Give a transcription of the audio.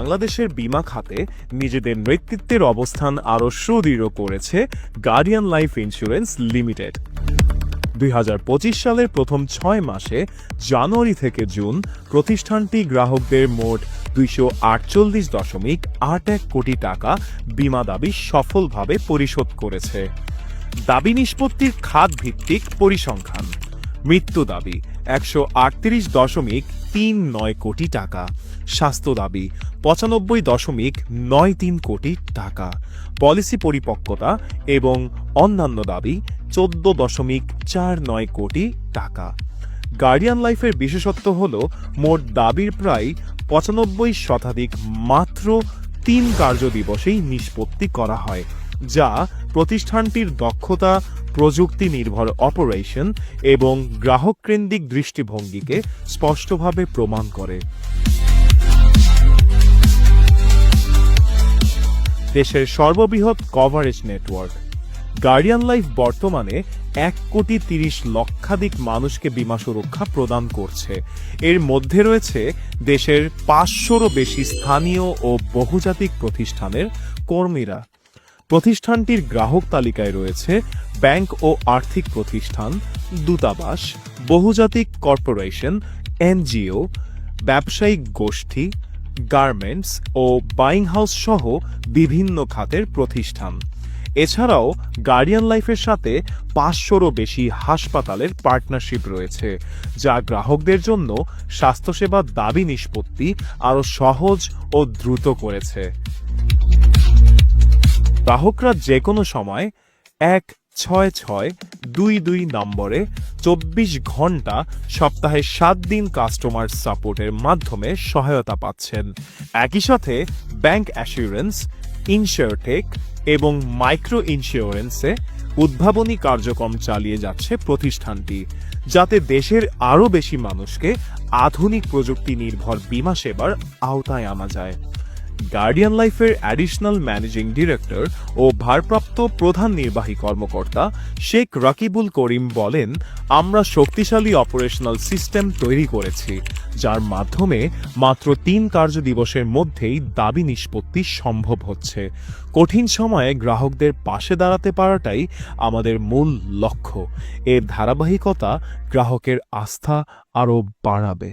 বাংলাদেশের বীমা খাতে নিজেদের নেতৃত্বের অবস্থান আরও সুদৃঢ় করেছে গার্ডিয়ান লাইফ ইন্স্যুরেন্স লিমিটেড। 2025 সালের প্রথম 6 মাসে জানুয়ারি থেকে জুন প্রতিষ্ঠানটি গ্রাহকদের মোট 248.81 কোটি টাকা বীমা দাবি সফলভাবে পরিশোধ করেছে। দাবি নিষ্পত্তির খাত ভিত্তিক পরিসংখ্যান: মৃত্যু দাবি 138.39 কোটি টাকা, স্বাস্থ্য দাবি 95.93 কোটি টাকা, পলিসি পরিপক্কতা এবং অন্যান্য দাবি 14.49 কোটি টাকা। গার্ডিয়ান লাইফের বিশেষত্ব হল মোট দাবির প্রায় 95% মাত্র 3 কার্যদিবসেই নিষ্পত্তি করা হয়, যা প্রতিষ্ঠানটির দক্ষতা, প্রযুক্তি নির্ভর অপারেশন এবং গ্রাহককেন্দ্রিক দৃষ্টিভঙ্গিকে স্পষ্টভাবে প্রমাণ করে। দেশের সর্ববৃহৎ কভারেজ নেটওয়ার্ক গার্ডিয়ান লাইফ বর্তমানে 1.30 লক্ষাধিক মানুষকে বীমা সুরক্ষা প্রদান করছে। এর মধ্যে রয়েছে দেশের 500রও বেশি স্থানীয় ও বহুজাতিক প্রতিষ্ঠানের কর্মীরা। প্রতিষ্ঠানটির গ্রাহক তালিকায় রয়েছে ব্যাংক ও আর্থিক প্রতিষ্ঠান, দূতাবাস, বহুজাতিক কর্পোরেশন, এনজিও, ব্যবসায়িক গোষ্ঠী, গার্মেন্টস ও বাইং হাউস সহ বিভিন্ন খাতের প্রতিষ্ঠান। এছাড়াও গার্ডিয়ান লাইফের সাথে 500রও বেশি হাসপাতালের পার্টনারশিপ রয়েছে, যা গ্রাহকদের জন্য স্বাস্থ্যসেবা দাবি নিষ্পত্তি আরও সহজ ও দ্রুত করেছে। গ্রাহকরা যে কোনো সময় 16622 নম্বরে 24 ঘন্টা সপ্তাহে 7 দিন কাস্টমার সাপোর্টের মাধ্যমে সহায়তা পাচ্ছেন। একই সাথে ব্যাংক অ্যাসিউরেন্স, ইনশিওরটেক এবং মাইক্রো ইন্স্যুরেন্সে উদ্ভাবনী কার্যক্রম চালিয়ে যাচ্ছে প্রতিষ্ঠানটি, যাতে দেশের আরও বেশি মানুষকে আধুনিক প্রযুক্তি নির্ভর বীমা সেবার আওতায় আনা যায়। গার্ডিয়ান লাইফের অ্যাডিশনাল ম্যানেজিং ডিরেক্টর ও ভারপ্রাপ্ত প্রধান নির্বাহী কর্মকর্তা শেখ রাকিবুল করিম বলেন, আমরা শক্তিশালী অপারেশনাল সিস্টেম তৈরি করেছি, যার মাধ্যমে মাত্র 3 কার্যদিবসের মধ্যেই দাবি নিষ্পত্তি সম্ভব হচ্ছে। কঠিন সময়ে গ্রাহকদের পাশে দাঁড়াতে পারাটাই আমাদের মূল লক্ষ্য। এর ধারাবাহিকতা গ্রাহকের আস্থা আরও বাড়াবে।